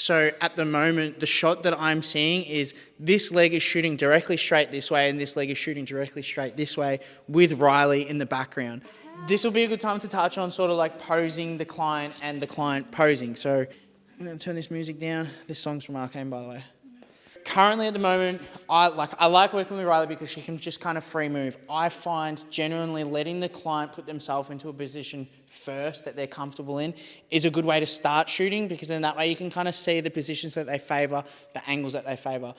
So at the moment, the shot that I'm seeing is this leg is shooting directly straight this way and this leg is shooting directly straight this way with Riley in the background. This will be a good time to touch on sort of like posing the client and the client posing. So I'm going to turn this music down. This song's from Arcane, by the way. Currently at the moment, I like working with Riley because she can just kind of free move. I find genuinely letting the client put themselves into a position first that they're comfortable in is a good way to start shooting, because then that way you can kind of see the positions that they favour, the angles that they favour.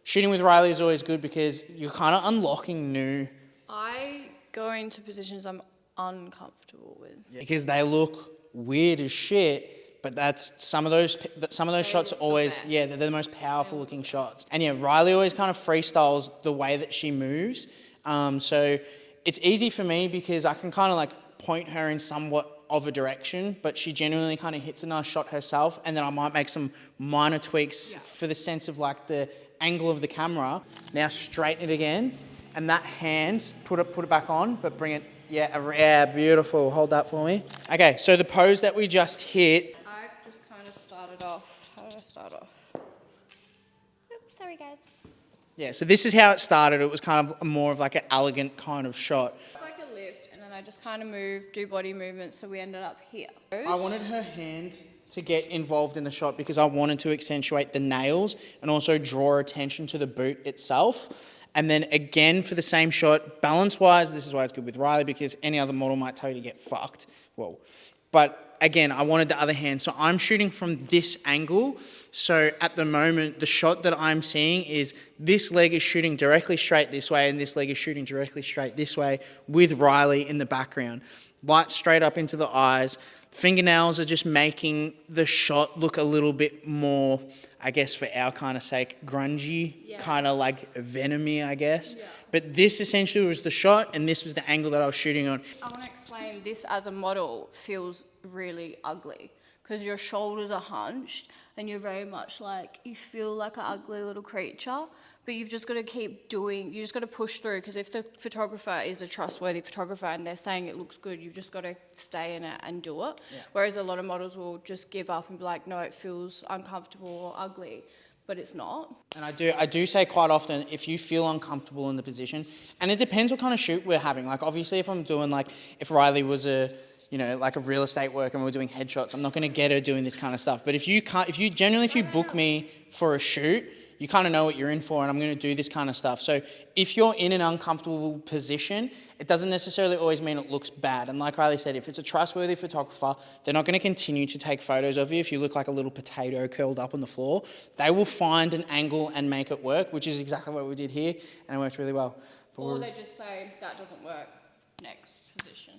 Shooting with Riley is always good because you're kind of unlocking new... I go into positions I'm uncomfortable with. Yeah. Because they look weird as shit. But that's some of those shots are always, yeah, they're the most powerful looking shots. And yeah, Riley always kind of freestyles the way that she moves. So it's easy for me because I can kind of like point her in somewhat of a direction, but she genuinely kind of hits a nice shot herself. And then I might make some minor tweaks for the sense of like the angle of the camera. Now straighten it again. And that hand, put it back on, but bring it, yeah, beautiful. Hold that for me. Okay, so the pose that we just hit, How did I start off? Oops, sorry guys. yeah, so this is how it started. It was kind of more of like an elegant kind of shot. It's like a lift, and then I just kind of do body movements, so we ended up here. I wanted her hand to get involved in the shot because I wanted to accentuate the nails and also draw attention to the boot itself. And then again, for the same shot, balance-wise, this is why it's good with Riley, because any other model might tell you to get fucked. Well, but again, I wanted the other hand. So I'm shooting from this angle. So at the moment, the shot that I'm seeing is this leg is shooting directly straight this way and this leg is shooting directly straight this way with Riley in the background. Light straight up into the eyes. Fingernails are just making the shot look a little bit more, I guess for our kind of sake, grungy, kind of like venomy, I guess. Yeah. But this essentially was the shot and this was the angle that I was shooting on. I want to explain this as a model feels really ugly because your shoulders are hunched and you're very much like, you feel like an ugly little creature, but you've just got to keep doing, you just got to push through, because if the photographer is a trustworthy photographer and they're saying it looks good, you've just got to stay in it and do it. Yeah. Whereas a lot of models will just give up and be like, no, it feels uncomfortable or ugly, but it's not. And I do say quite often, if you feel uncomfortable in the position, and it depends what kind of shoot we're having. Like obviously if I'm doing like, if Riley was a, you know, like a real estate work and we're doing headshots, I'm not going to get her doing this kind of stuff. But if you book me for a shoot, you kind of know what you're in for, and I'm going to do this kind of stuff. So if you're in an uncomfortable position, it doesn't necessarily always mean it looks bad. And like Riley said, if it's a trustworthy photographer, they're not going to continue to take photos of you if you look like a little potato curled up on the floor. They will find an angle and make it work, which is exactly what we did here, and it worked really well. Or they just say, that doesn't work, next position.